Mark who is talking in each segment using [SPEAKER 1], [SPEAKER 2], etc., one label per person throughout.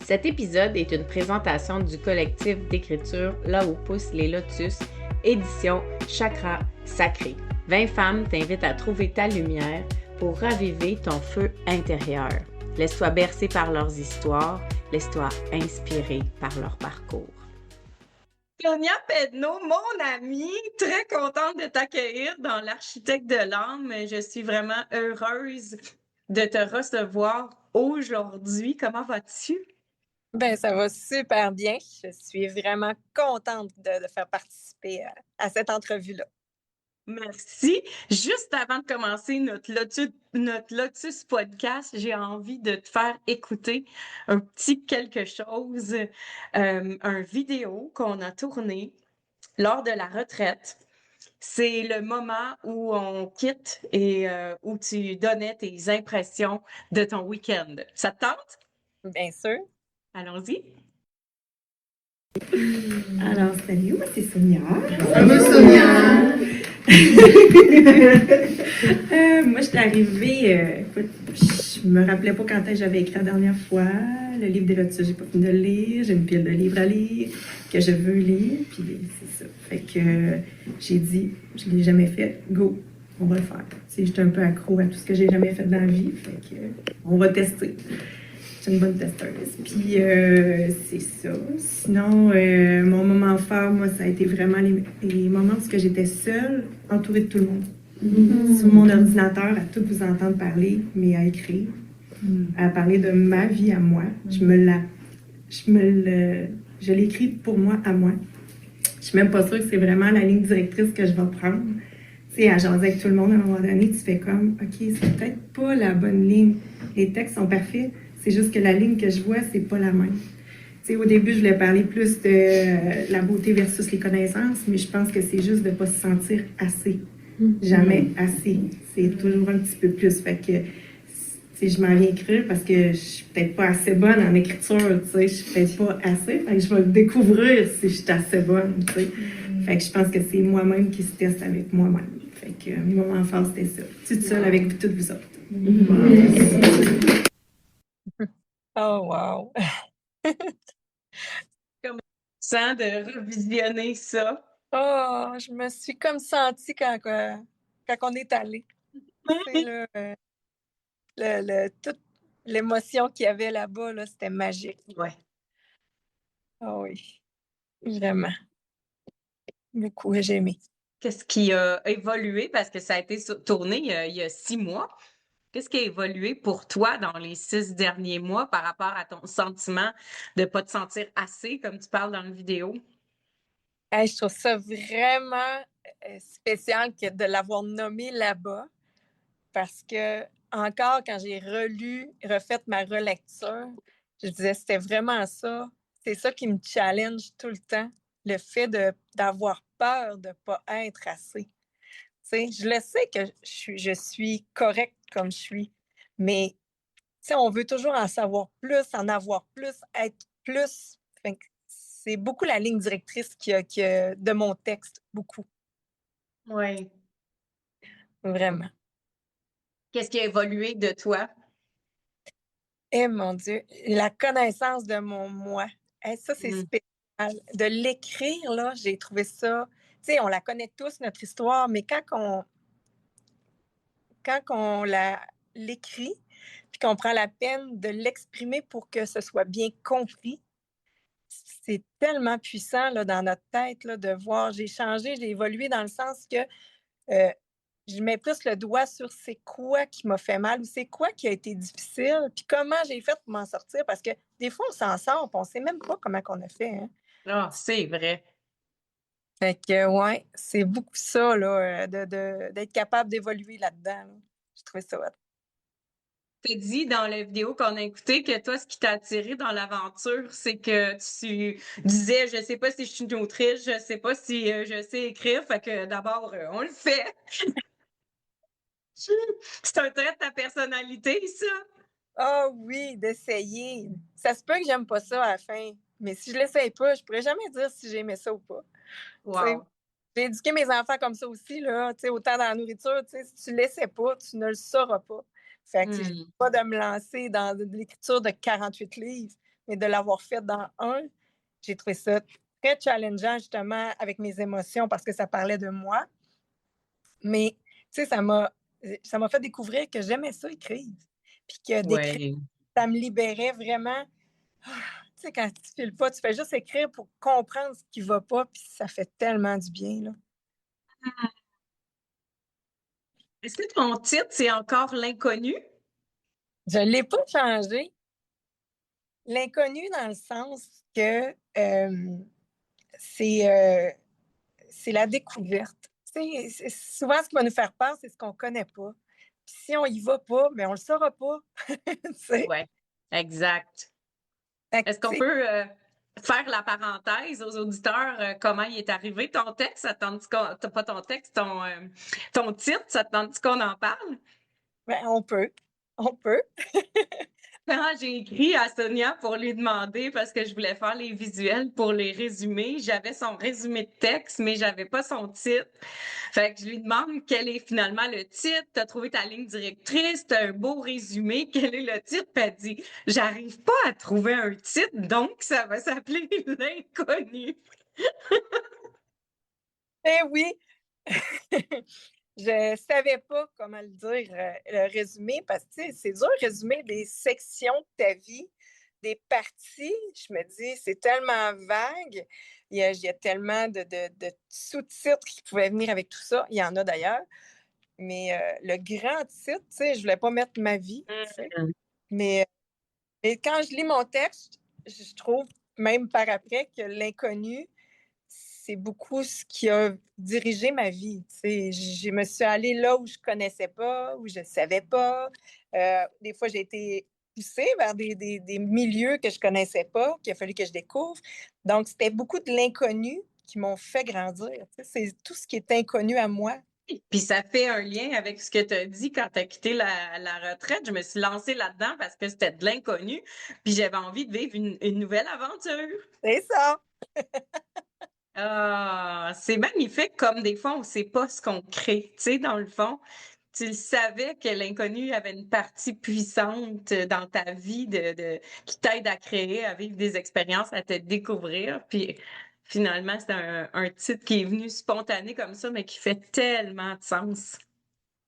[SPEAKER 1] Cet épisode est une présentation du collectif d'écriture Là où poussent les lotus, édition Chakra Sacré. 20 femmes t'invitent à trouver ta lumière pour raviver ton feu intérieur. Laisse-toi bercer par leurs histoires, laisse-toi inspirer par leur parcours.
[SPEAKER 2] Sonia Pedneau, mon amie, très contente de t'accueillir dans l'Architecte de l'âme. Je suis vraiment heureuse de te recevoir aujourd'hui. Comment vas-tu?
[SPEAKER 3] Ben, ça va super bien. Je suis vraiment contente de faire participer à cette entrevue-là.
[SPEAKER 2] Merci. Juste avant de commencer notre Lotus podcast, j'ai envie de te faire écouter un petit quelque chose, un vidéo qu'on a tourné lors de la retraite. C'est le moment où on quitte et où tu donnais tes impressions de ton week-end. Ça te tente?
[SPEAKER 3] Bien sûr.
[SPEAKER 2] Allons-y.
[SPEAKER 4] Alors, salut, moi c'est Sonia.
[SPEAKER 5] Salut Sonia!
[SPEAKER 4] Moi, je suis arrivée, écoute, je me rappelais pas quand j'avais écrit la dernière fois. Le livre des lotus, j'ai pas fini de le lire. J'ai une pile de livres à lire que je veux lire. Puis c'est ça. Fait que j'ai dit, je l'ai jamais fait, go, on va le faire. Tu sais, j'étais un peu accro à tout ce que j'ai jamais fait dans la vie. Fait que on va tester. Je suis une bonne testeuse. Puis c'est ça. Sinon, mon moment fort, moi, ça a été vraiment les moments où j'étais seule, entourée de tout le monde. Mm-hmm. Sur mon ordinateur, à tout vous entendre parler, mais à écrire, à parler de ma vie à moi. Je l'écris pour moi, à moi. Je suis même pas sûre que c'est vraiment la ligne directrice que je vais prendre. Tu sais, à jaser avec tout le monde, à un moment donné, tu fais comme, OK, c'est peut-être pas la bonne ligne. Les textes sont parfaits, c'est juste que la ligne que je vois, c'est pas la même. Tu sais, au début, je voulais parler plus de la beauté versus les connaissances, mais je pense que c'est juste de pas se sentir assez. Jamais assez. C'est toujours un petit peu plus. Fait que, tu sais, je m'en viens écrire parce que je suis peut-être pas assez bonne en écriture, tu sais, je suis peut-être pas assez. Fait que je vais le découvrir si je suis assez bonne, tu sais. Fait que je pense que c'est moi-même qui se teste avec moi-même. Fait que mes moments forts, c'était ça. Toute seule avec toutes vous autres.
[SPEAKER 3] Oh, wow!
[SPEAKER 2] Comment tu sens de revisionner ça?
[SPEAKER 3] Oh, je me suis comme sentie quand on est allé. Tu sais, toute l'émotion qu'il y avait là-bas, là, c'était magique.
[SPEAKER 2] Ouais.
[SPEAKER 3] Oh oui, vraiment. Beaucoup, j'ai aimé.
[SPEAKER 2] Qu'est-ce qui a évolué? Parce que ça a été tourné il y a 6 mois. Qu'est-ce qui a évolué pour toi dans les 6 derniers mois par rapport à ton sentiment de ne pas te sentir assez, comme tu parles dans la vidéo?
[SPEAKER 3] Hey, je trouve ça vraiment spécial de l'avoir nommé là-bas parce que, encore, quand j'ai refait ma relecture, je disais c'était vraiment ça. C'est ça qui me challenge tout le temps, le fait d'avoir peur de ne pas être assez. Tu sais, je le sais que je suis correcte comme je suis, mais tu sais, on veut toujours en savoir plus, en avoir plus, être plus. Fait que c'est beaucoup la ligne directrice de mon texte, beaucoup,
[SPEAKER 2] Oui.
[SPEAKER 3] vraiment.
[SPEAKER 2] Qu'est-ce qui a évolué de toi?
[SPEAKER 3] Eh mon Dieu, la connaissance de mon moi. Eh, ça, c'est spécial. De l'écrire, là, j'ai trouvé ça. Tu sais, on la connaît tous, notre histoire, mais quand on l'écrit, puis qu'on prend la peine de l'exprimer pour que ce soit bien compris, c'est tellement puissant là, dans notre tête là, de voir. J'ai changé, j'ai évolué dans le sens que je mets plus le doigt sur c'est quoi qui m'a fait mal ou c'est quoi qui a été difficile, puis comment j'ai fait pour m'en sortir, parce que des fois, on s'en sort, puis on sait même pas comment on a fait. Hein.
[SPEAKER 2] Ah, c'est vrai.
[SPEAKER 3] Fait que, ouais, c'est beaucoup ça, là, d'être capable d'évoluer là-dedans. Là. Je trouvais ça hot.
[SPEAKER 2] Tu as dit dans la vidéo qu'on a écoutée que toi, ce qui t'a attiré dans l'aventure, c'est que tu disais, je sais pas si je suis une autrice, je sais pas si je sais écrire, fait que d'abord, on le fait. C'est un trait de ta personnalité, ça?
[SPEAKER 3] Ah oui, d'essayer. Ça se peut que j'aime pas ça à la fin, mais si je l'essaye pas, je pourrais jamais dire si j'aimais ça ou pas. T'sais,
[SPEAKER 2] Wow.
[SPEAKER 3] j'ai éduqué mes enfants comme ça aussi, là, autant dans la nourriture, si tu ne l'essaies pas, tu ne le sauras pas. Fait que je ne pas de me lancer dans de l'écriture de 48 livres, mais de l'avoir fait dans un, j'ai trouvé ça très challengeant, justement, avec mes émotions, parce que ça parlait de moi. Mais, tu sais, ça m'a fait découvrir que j'aimais ça écrire. Puis que d'écrire,
[SPEAKER 2] Ouais.
[SPEAKER 3] ça me libérait vraiment. Ah, tu sais, quand tu files pas, tu fais juste écrire pour comprendre ce qui va pas, puis ça fait tellement du bien, là.
[SPEAKER 2] Est-ce que ton titre, c'est encore l'inconnu?
[SPEAKER 3] Je l'ai pas changé. L'inconnu dans le sens que c'est c'est la découverte. Tu sais, souvent, ce qui va nous faire peur, c'est ce qu'on connaît pas. Puis si on y va pas, mais on le saura pas. Tu sais?
[SPEAKER 2] Ouais, exact.
[SPEAKER 3] Fait que,
[SPEAKER 2] Est-ce
[SPEAKER 3] tu
[SPEAKER 2] qu'on
[SPEAKER 3] sais,
[SPEAKER 2] peut faire la parenthèse aux auditeurs comment il est arrivé ton texte? Ça te tente pas ton texte, ton titre, ça te tente qu'on en parle?
[SPEAKER 3] ben, on peut. On peut.
[SPEAKER 2] Quand j'ai écrit à Sonia pour lui demander, parce que je voulais faire les visuels pour les résumés, j'avais son résumé de texte, mais j'avais pas son titre. Fait que je lui demande quel est finalement le titre. T'as trouvé ta ligne directrice, t'as un beau résumé. Quel est le titre? Puis elle dit, j'arrive pas à trouver un titre, donc ça va s'appeler L'inconnu.
[SPEAKER 3] Eh oui! Je savais pas comment le dire, le résumé, parce que tu sais, c'est dur de résumer des sections de ta vie, des parties. Je me dis, c'est tellement vague. Il y a tellement de sous-titres qui pouvaient venir avec tout ça. Il y en a d'ailleurs. Mais le grand titre, tu sais, je voulais pas mettre ma vie, tu sais. Mais quand je lis mon texte, je trouve, même par après, que l'inconnu, c'est beaucoup ce qui a dirigé ma vie. Tu sais, je me suis allée là où je connaissais pas, où je savais pas. Des fois, j'ai été poussée vers des milieux que je connaissais pas, qu'il a fallu que je découvre. Donc, c'était beaucoup de l'inconnu qui m'ont fait grandir. Tu sais, c'est tout ce qui est inconnu à moi.
[SPEAKER 2] Puis ça fait un lien avec ce que tu as dit quand tu as quitté la retraite. Je me suis lancée là-dedans parce que c'était de l'inconnu. Puis j'avais envie de vivre une nouvelle aventure.
[SPEAKER 3] C'est ça.
[SPEAKER 2] Ah, c'est magnifique comme des fois on sait pas ce qu'on crée. Tu sais, dans le fond, tu le savais que l'inconnu avait une partie puissante dans ta vie qui t'aide à créer, à vivre des expériences, à te découvrir. Puis finalement, c'est un titre qui est venu spontané comme ça, mais qui fait tellement de sens.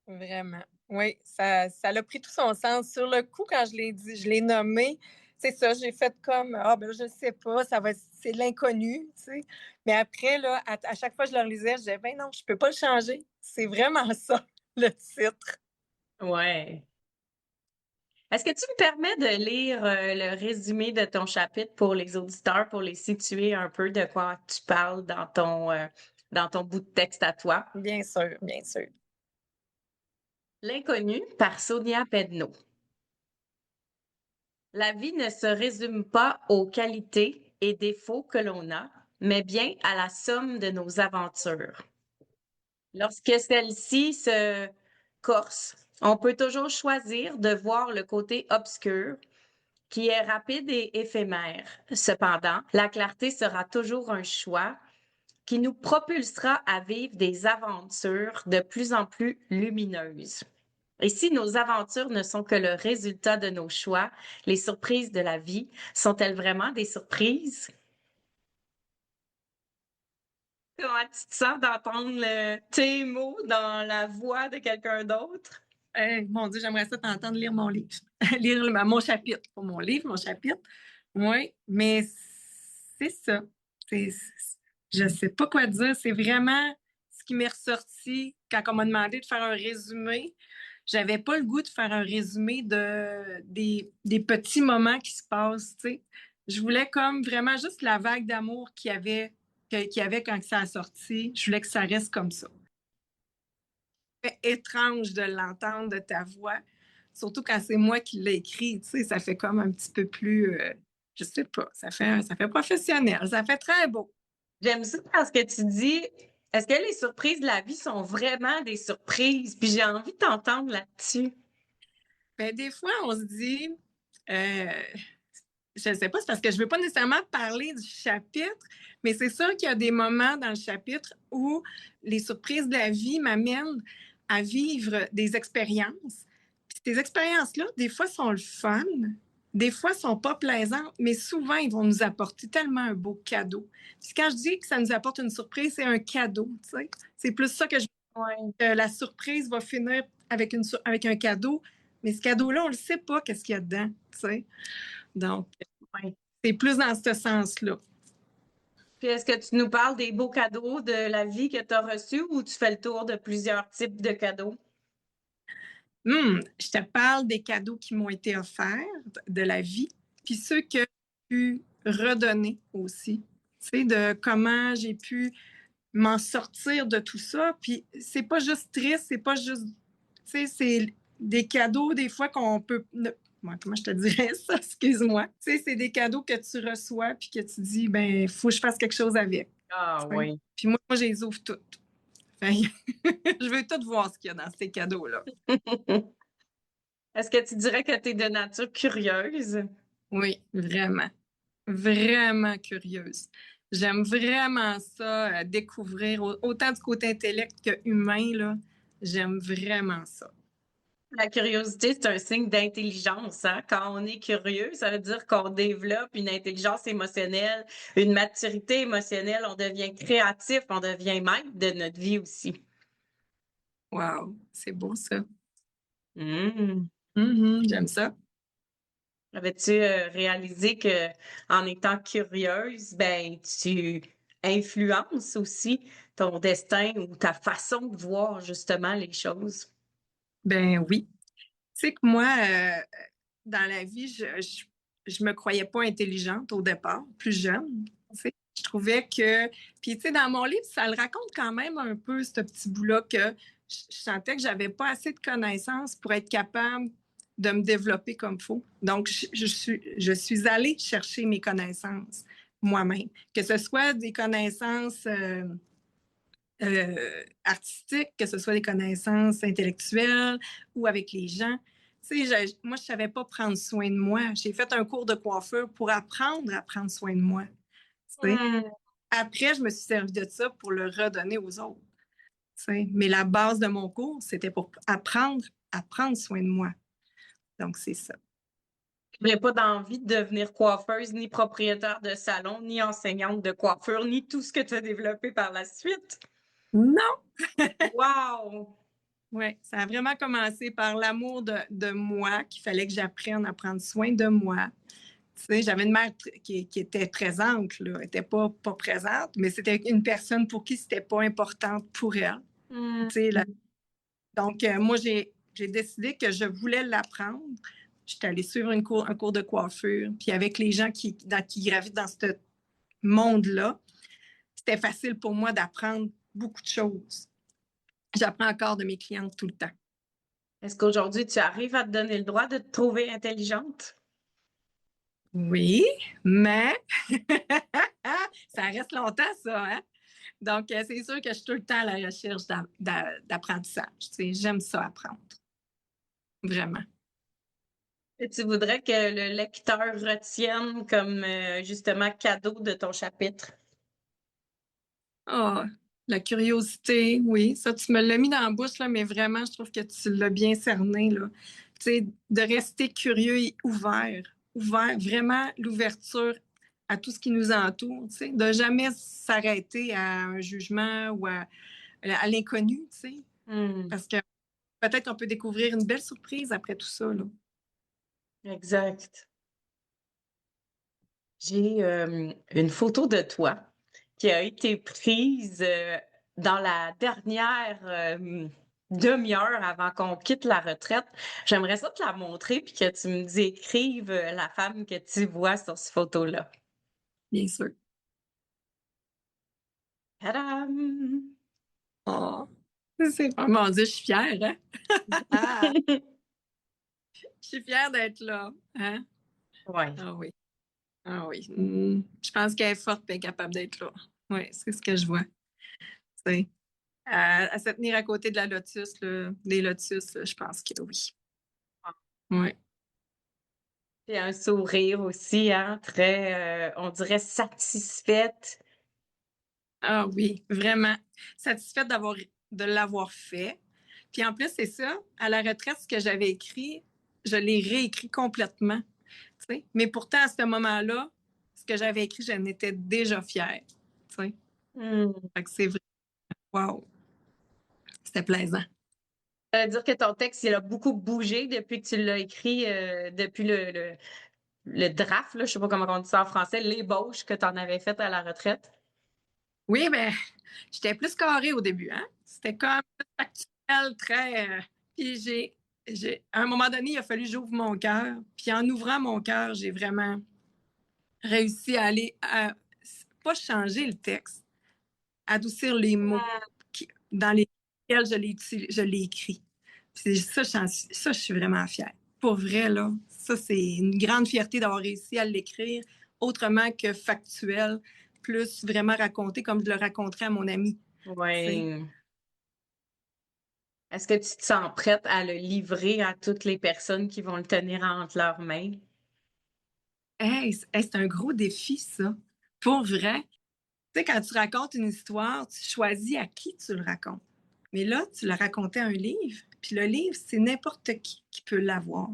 [SPEAKER 3] Vraiment. Oui, ça a pris tout son sens. Sur le coup, quand je l'ai dit, je l'ai nommé, c'est ça, j'ai fait comme, ah ben là, je sais pas, c'est de l'inconnu, tu sais. Mais après, là, à chaque fois que je le relisais, je disais, ben non, je peux pas le changer. C'est vraiment ça, le titre.
[SPEAKER 2] Ouais. Est-ce que tu me permets de lire le résumé de ton chapitre pour les auditeurs, pour les situer un peu de quoi tu parles dans ton bout de texte à toi?
[SPEAKER 3] Bien sûr, bien sûr.
[SPEAKER 2] L'inconnu par Sonia Pedneau. La vie ne se résume pas aux qualités et défauts que l'on a, mais bien à la somme de nos aventures. Lorsque celle-ci se corse, on peut toujours choisir de voir le côté obscur qui est rapide et éphémère. Cependant, la clarté sera toujours un choix qui nous propulsera à vivre des aventures de plus en plus lumineuses. Et si nos aventures ne sont que le résultat de nos choix, les surprises de la vie sont-elles vraiment des surprises? Comment tu te sens d'entendre tes mots dans la voix de quelqu'un d'autre?
[SPEAKER 3] Mon Dieu, j'aimerais ça t'entendre lire mon livre. Lire mon chapitre. Pas mon livre, mon chapitre. Oui, mais c'est ça. Je ne sais pas quoi dire. C'est vraiment ce qui m'est ressorti quand on m'a demandé de faire un résumé. J'avais pas le goût de faire un résumé des petits moments qui se passent, tu sais. Je voulais comme vraiment juste la vague d'amour qu'il y avait quand ça a sorti. Je voulais que ça reste comme ça. C'est étrange de l'entendre de ta voix, surtout quand c'est moi qui l'ai écrit, tu sais, ça fait comme un petit peu plus, je sais pas, ça fait professionnel, ça fait très beau.
[SPEAKER 2] J'aime ça parce que tu dis, est-ce que les surprises de la vie sont vraiment des surprises? Puis j'ai envie de t'entendre là-dessus.
[SPEAKER 3] Ben, des fois, on se dit, euh, je ne sais pas, c'est parce que je ne veux pas nécessairement parler du chapitre, mais c'est sûr qu'il y a des moments dans le chapitre où les surprises de la vie m'amènent à vivre des expériences. Puis ces expériences-là, des fois, sont le fun, des fois, sont pas plaisantes, mais souvent, ils vont nous apporter tellement un beau cadeau. Puis quand je dis que ça nous apporte une surprise, c'est un cadeau, tu sais. C'est plus ça que je
[SPEAKER 2] Ouais.
[SPEAKER 3] que la surprise va finir avec, avec un cadeau, mais ce cadeau-là, on ne le sait pas qu'est-ce qu'il y a dedans, tu sais. Donc,
[SPEAKER 2] Ouais.
[SPEAKER 3] c'est plus dans ce sens-là.
[SPEAKER 2] Puis est-ce que tu nous parles des beaux cadeaux de la vie que tu as reçus ou tu fais le tour de plusieurs types de cadeaux?
[SPEAKER 3] Je te parle des cadeaux qui m'ont été offerts de la vie, puis ceux que j'ai pu redonner aussi. Tu sais, de comment j'ai pu m'en sortir de tout ça. Puis c'est pas juste triste, c'est pas juste. Tu sais, c'est des cadeaux, des fois, qu'on peut. Comment je te dirais ça? Excuse-moi. Tu sais, c'est des cadeaux que tu reçois, puis que tu dis, ben, il faut que je fasse quelque chose avec.
[SPEAKER 2] Ah
[SPEAKER 3] Tu sais.
[SPEAKER 2] oui.
[SPEAKER 3] Puis moi, je les ouvre toutes. Fait je veux tout voir ce qu'il y a dans ces cadeaux-là.
[SPEAKER 2] Est-ce que tu dirais que tu es de nature curieuse?
[SPEAKER 3] Oui, vraiment. Vraiment curieuse. J'aime vraiment ça, découvrir autant du côté intellect que humain, là. J'aime vraiment ça.
[SPEAKER 2] La curiosité, c'est un signe d'intelligence, hein? Quand on est curieux, ça veut dire qu'on développe une intelligence émotionnelle, une maturité émotionnelle, on devient créatif, on devient maître de notre vie aussi.
[SPEAKER 3] Wow, c'est beau ça.
[SPEAKER 2] Mmh.
[SPEAKER 3] J'aime ça.
[SPEAKER 2] Avais-tu réalisé que en étant curieuse, ben tu influences aussi ton destin ou ta façon de voir justement les choses?
[SPEAKER 3] Ben oui. Tu sais que moi, dans la vie, je me croyais pas intelligente au départ, plus jeune. Tu sais. Je trouvais que. Puis, tu sais, dans mon livre, ça le raconte quand même un peu, ce petit bout-là, que je sentais que j'avais pas assez de connaissances pour être capable de me développer comme il faut. Donc, je suis allée chercher mes connaissances moi-même. Que ce soit des connaissances artistiques, que ce soit des connaissances intellectuelles ou avec les gens. Tu sais, moi, je ne savais pas prendre soin de moi. J'ai fait un cours de coiffure pour apprendre à prendre soin de moi. Tu sais.
[SPEAKER 2] Mmh.
[SPEAKER 3] Après, je me suis servi de ça pour le redonner aux autres. Tu sais. Mais la base de mon cours, c'était pour apprendre à prendre soin de moi. Donc, c'est ça.
[SPEAKER 2] Je n'avais pas d'envie de devenir coiffeuse, ni propriétaire de salon, ni enseignante de coiffure, ni tout ce que tu as développé par la suite.
[SPEAKER 3] Non!
[SPEAKER 2] Wow!
[SPEAKER 3] Oui, ça a vraiment commencé par l'amour de moi, qu'il fallait que j'apprenne à prendre soin de moi. Tu sais, j'avais une mère qui était présente, là. Elle n'était pas présente, mais c'était une personne pour qui c'était pas importante pour elle.
[SPEAKER 2] Mmh.
[SPEAKER 3] Tu sais, donc, moi, j'ai décidé que je voulais l'apprendre. J'étais allée suivre un cours de coiffure. Puis avec les gens qui gravitent dans ce monde-là, c'était facile pour moi d'apprendre beaucoup de choses. J'apprends encore de mes clientes tout le temps.
[SPEAKER 2] Est-ce qu'aujourd'hui, tu arrives à te donner le droit de te trouver intelligente?
[SPEAKER 3] Oui, mais ça reste longtemps, ça, hein? Donc, c'est sûr que je suis tout le temps à la recherche d'apprentissage. Tu sais, j'aime ça apprendre. Vraiment.
[SPEAKER 2] Et tu voudrais que le lecteur retienne comme justement cadeau de ton chapitre?
[SPEAKER 3] Ah, la curiosité, oui. Ça, tu me l'as mis dans la bouche, là, mais vraiment, je trouve que tu l'as bien cerné, là. Tu sais, de rester curieux et ouvert. Ouvert, vraiment l'ouverture à tout ce qui nous entoure, tu sais, de jamais s'arrêter à un jugement ou à l'inconnu, tu sais.
[SPEAKER 2] Hmm,
[SPEAKER 3] Parce que peut-être qu'on peut découvrir une belle surprise après tout ça, là.
[SPEAKER 2] exact. J'ai une photo de toi qui a été prise dans la dernière demi-heure avant qu'on quitte la retraite. J'aimerais ça te la montrer puis que tu me décrives la femme que tu vois sur cette photo-là.
[SPEAKER 3] Bien sûr.
[SPEAKER 2] Tadam!
[SPEAKER 3] Oh, c'est pas... Mon Dieu, je suis fière, hein? Ah, je suis fière d'être là, hein?
[SPEAKER 2] Ouais.
[SPEAKER 3] Ah oui. Ah oui. Je pense qu'elle est forte et capable d'être là. Oui, c'est ce que je vois. Tu sais, à se tenir à côté de la lotus, là, des lotus, là, je pense que oui. Oui.
[SPEAKER 2] Puis un sourire aussi, hein, très, on dirait satisfaite.
[SPEAKER 3] Ah oui, vraiment. Satisfaite de l'avoir fait. Puis en plus, c'est ça, à la retraite, ce que j'avais écrit, je l'ai réécrit complètement. tu sais. Mais pourtant, à ce moment-là, ce que j'avais écrit, j'en étais déjà fière, tu sais. Fait que c'est vrai. Wow! C'était plaisant.
[SPEAKER 2] Ça veut dire que ton texte, il a beaucoup bougé depuis que tu l'as écrit, depuis le draft, là, je sais pas comment on dit ça en français, l'ébauche que tu en avais faite à la retraite.
[SPEAKER 3] Oui, ben, j'étais plus carrée au début, hein? C'était comme factuel, très. Puis à un moment donné, il a fallu que j'ouvre mon cœur. Puis en ouvrant mon cœur, j'ai vraiment réussi à aller pas changer le texte, adoucir les mots dans lesquels je l'ai écrit. Puis ça, je suis vraiment fière. Pour vrai, là, ça, c'est une grande fierté d'avoir réussi à l'écrire autrement que factuel, plus vraiment raconté comme je le raconterais à mon ami.
[SPEAKER 2] Oui. Est-ce que tu te sens prête à le livrer à toutes les personnes qui vont le tenir entre leurs mains?
[SPEAKER 3] Hey, c'est un gros défi, ça. Pour vrai. Tu sais, quand tu racontes une histoire, tu choisis à qui tu le racontes. Mais là, tu l'as raconté à un livre. Puis le livre, c'est n'importe qui peut l'avoir.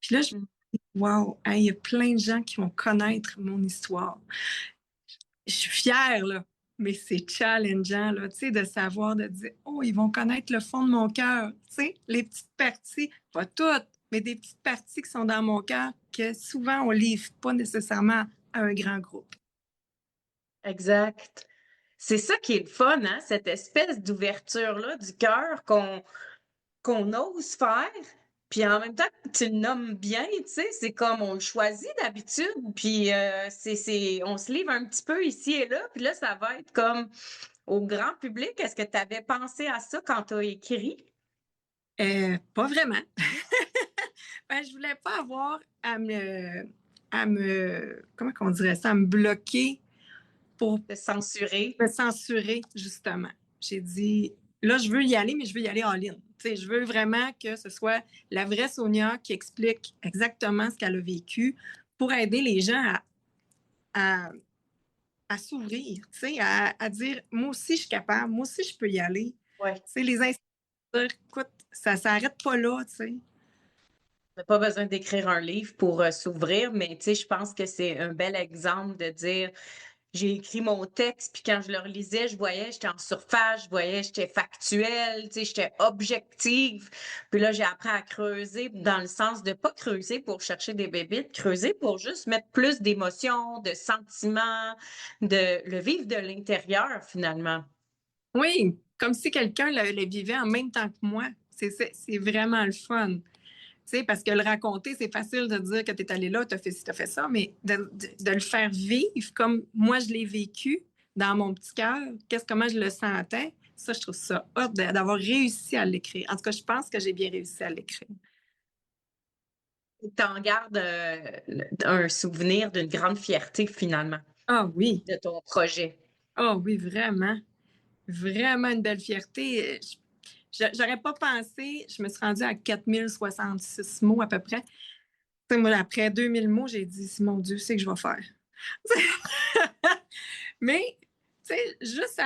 [SPEAKER 3] Puis là, je me dis, wow, hey, il y a plein de gens qui vont connaître mon histoire. Je suis fière, là, mais c'est challengeant, là, tu sais, de savoir, de dire, oh, ils vont connaître le fond de mon cœur, tu sais, les petites parties, pas toutes, mais des petites parties qui sont dans mon cœur que souvent on livre pas nécessairement à un grand groupe.
[SPEAKER 2] Exact. C'est ça qui est le fun, hein? Cette espèce d'ouverture-là du cœur qu'on ose faire. Puis en même temps, tu le nommes bien, tu sais, c'est comme on le choisit d'habitude. Puis on se livre un petit peu ici et là. Puis là, ça va être comme au grand public. Est-ce que tu avais pensé à ça quand tu as écrit?
[SPEAKER 3] Pas vraiment. Ben, je voulais pas avoir comment on dirait ça, à me bloquer pour
[SPEAKER 2] De censurer?
[SPEAKER 3] me censurer, justement. J'ai dit, là, je veux y aller, mais je veux y aller all-in. Tu sais, je veux vraiment que ce soit la vraie Sonia qui explique exactement ce qu'elle a vécu pour aider les gens à, à s'ouvrir, tu sais, à dire, moi aussi, je suis capable, moi aussi, je peux y aller.
[SPEAKER 2] Ouais.
[SPEAKER 3] Tu sais, les instincts, écoute, ça s'arrête pas là, tu sais.
[SPEAKER 2] On n'a pas besoin d'écrire un livre pour s'ouvrir, mais tu sais, je pense que c'est un bel exemple de dire j'ai écrit mon texte, puis quand je le relisais, je voyais, j'étais en surface, je voyais, j'étais factuelle, tu sais, j'étais objective. Puis là, j'ai appris à creuser dans le sens de pas creuser pour chercher des bébites, creuser pour juste mettre plus d'émotions, de sentiments, de le vivre de l'intérieur finalement.
[SPEAKER 3] Oui, comme si quelqu'un le vivait en même temps que moi. C'est vraiment le fun. Tu sais, parce que le raconter, c'est facile de dire que tu es allé là, tu as fait ci, tu as fait ça, mais de le faire vivre comme moi je l'ai vécu dans mon petit cœur, comment je le sentais, ça, je trouve ça hot d'avoir réussi à l'écrire. En tout cas, je pense que j'ai bien réussi à l'écrire.
[SPEAKER 2] T'en gardes un souvenir d'une grande fierté finalement
[SPEAKER 3] Ah oui,
[SPEAKER 2] de ton projet.
[SPEAKER 3] ah oui, vraiment. Vraiment une belle fierté. J'aurais pas pensé, je me suis rendue à 4066 mots à peu près. Tu sais, moi, après 2000 mots, j'ai dit, mon Dieu, c'est que je vais faire. Mais, tu sais, juste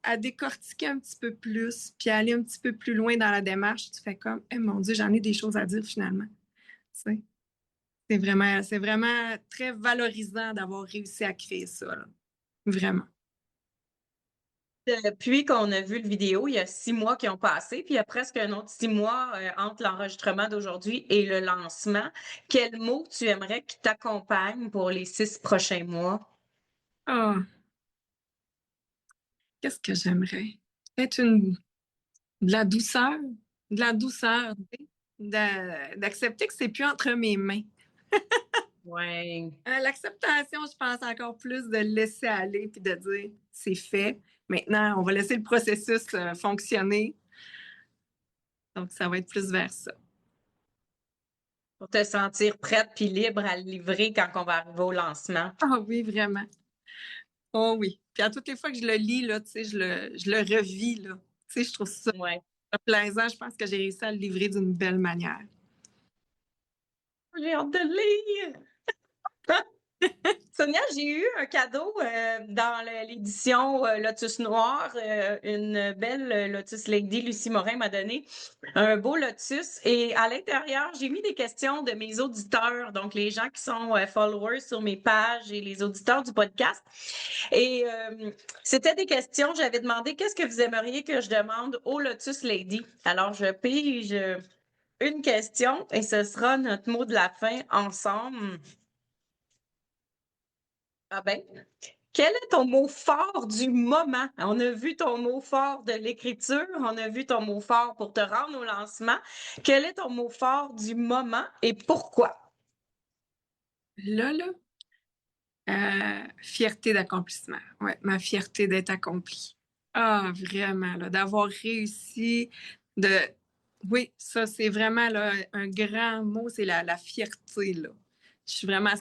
[SPEAKER 3] à décortiquer un petit peu plus, puis à aller un petit peu plus loin dans la démarche, tu fais comme, eh mon Dieu, j'en ai des choses à dire finalement. Tu sais, c'est vraiment très valorisant d'avoir réussi à créer ça, là. Vraiment.
[SPEAKER 2] Depuis qu'on a vu le vidéo, il y a 6 mois qui ont passé, puis il y a presque un autre 6 mois entre l'enregistrement d'aujourd'hui et le lancement. Quel mot tu aimerais qui t'accompagne pour les 6 prochains mois?
[SPEAKER 3] Ah, qu'est-ce que j'aimerais? Peut-être de la douceur, tu sais, d'accepter que c'est plus entre mes mains.
[SPEAKER 2] Ouais.
[SPEAKER 3] L'acceptation, je pense encore plus de laisser aller puis de dire c'est fait. Maintenant, on va laisser le processus fonctionner. Donc, ça va être plus vers ça.
[SPEAKER 2] Pour te sentir prête puis libre à le livrer quand on va arriver au lancement.
[SPEAKER 3] Ah oui, vraiment. Oh oui. Puis à toutes les fois que je le lis, là, tu sais, je le revis, là. Tu sais, je trouve ça
[SPEAKER 2] Ouais.
[SPEAKER 3] plaisant. Je pense que j'ai réussi à le livrer d'une belle manière.
[SPEAKER 2] J'ai hâte de le lire.
[SPEAKER 3] Ça
[SPEAKER 2] Sonia, j'ai eu un cadeau dans l'édition Lotus Noir. Une belle Lotus Lady, Lucie Morin, m'a donné un beau lotus. Et à l'intérieur, j'ai mis des questions de mes auditeurs, donc les gens qui sont followers sur mes pages et les auditeurs du podcast. Et c'était des questions. J'avais demandé qu'est-ce que vous aimeriez que je demande au Lotus Lady. Alors, je pige une question et ce sera notre mot de la fin ensemble. Ah ben, quel est ton mot fort du moment? On a vu ton mot fort de l'écriture, on a vu ton mot fort pour te rendre au lancement. Quel est ton mot fort du moment et pourquoi?
[SPEAKER 3] Là, fierté d'accomplissement. Ouais, ma fierté d'être accomplie. Ah, vraiment, là, d'avoir réussi, Oui, ça, c'est vraiment là, un grand mot, c'est la fierté, là. Je suis vraiment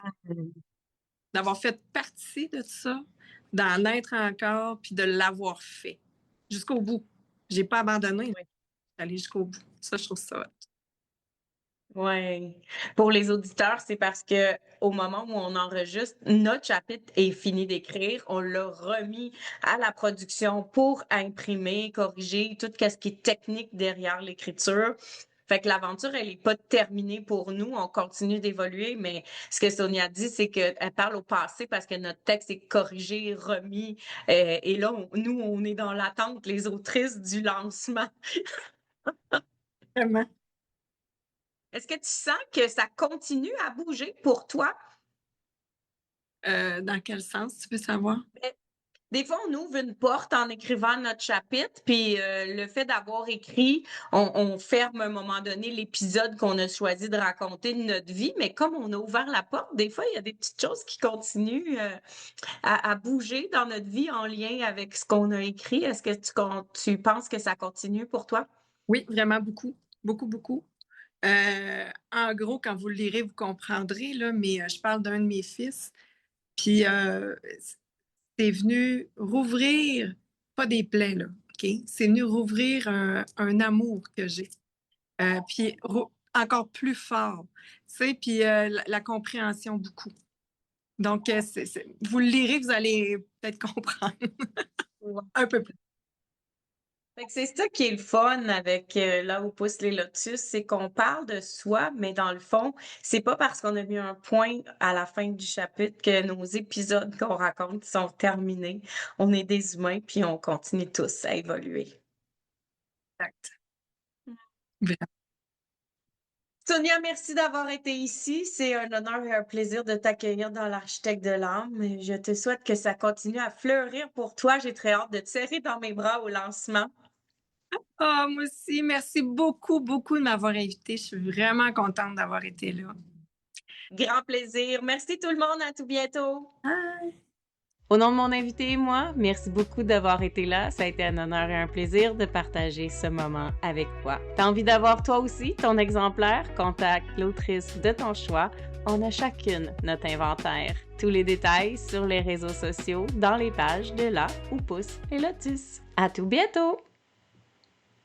[SPEAKER 3] d'avoir fait partie de ça, d'en être encore, puis de l'avoir fait jusqu'au bout. J'ai pas abandonné,
[SPEAKER 2] Oui.
[SPEAKER 3] je suis allée jusqu'au bout. Ça, je trouve ça.
[SPEAKER 2] Oui. Pour les auditeurs, c'est parce que au moment où on enregistre, notre chapitre est fini d'écrire. On l'a remis à la production pour imprimer, corriger tout ce qui est technique derrière l'écriture. Fait que l'aventure, elle est pas terminée pour nous. On continue d'évoluer, mais ce que Sonia dit, c'est qu'elle parle au passé parce que notre texte est corrigé, remis. Et là, nous, on est dans l'attente, les autrices, du lancement.
[SPEAKER 3] Vraiment.
[SPEAKER 2] Est-ce que tu sens que ça continue à bouger pour toi?
[SPEAKER 3] Dans quel sens, tu veux savoir?
[SPEAKER 2] Des fois, on ouvre une porte en écrivant notre chapitre, puis le fait d'avoir écrit, on ferme à un moment donné l'épisode qu'on a choisi de raconter de notre vie, mais comme on a ouvert la porte, des fois, il y a des petites choses qui continuent à bouger dans notre vie en lien avec ce qu'on a écrit. Est-ce que tu penses que ça continue pour toi?
[SPEAKER 3] Oui, vraiment beaucoup. Beaucoup, beaucoup. En gros, quand vous le lirez, vous comprendrez, là, mais je parle d'un de mes fils. Puis c'est venu rouvrir, pas des plaies, là, OK? C'est venu rouvrir un amour que j'ai. Puis encore plus fort, tu sais, puis la compréhension beaucoup. Donc, vous le lirez, vous allez peut-être comprendre un peu plus.
[SPEAKER 2] Fait que c'est ça qui est le fun avec Là où poussent les lotus, c'est qu'on parle de soi, mais dans le fond, c'est pas parce qu'on a mis un point à la fin du chapitre que nos épisodes qu'on raconte sont terminés. On est des humains, puis on continue tous à évoluer.
[SPEAKER 3] Exact. Vraiment.
[SPEAKER 2] Sonia, merci d'avoir été ici. C'est un honneur et un plaisir de t'accueillir dans l'Architecte de l'âme. Je te souhaite que ça continue à fleurir pour toi. J'ai très hâte de te serrer dans mes bras au lancement.
[SPEAKER 3] Ah, moi aussi, merci beaucoup, beaucoup de m'avoir invitée. Je suis vraiment contente d'avoir été là.
[SPEAKER 2] Grand plaisir. Merci tout le monde. À tout bientôt.
[SPEAKER 3] Bye.
[SPEAKER 1] Au nom de mon invité et moi, merci beaucoup d'avoir été là. Ça a été un honneur et un plaisir de partager ce moment avec toi. T'as envie d'avoir toi aussi ton exemplaire? Contacte l'autrice de ton choix. On a chacune notre inventaire. Tous les détails sur les réseaux sociaux, dans les pages de Là où poussent les lotus. À tout bientôt!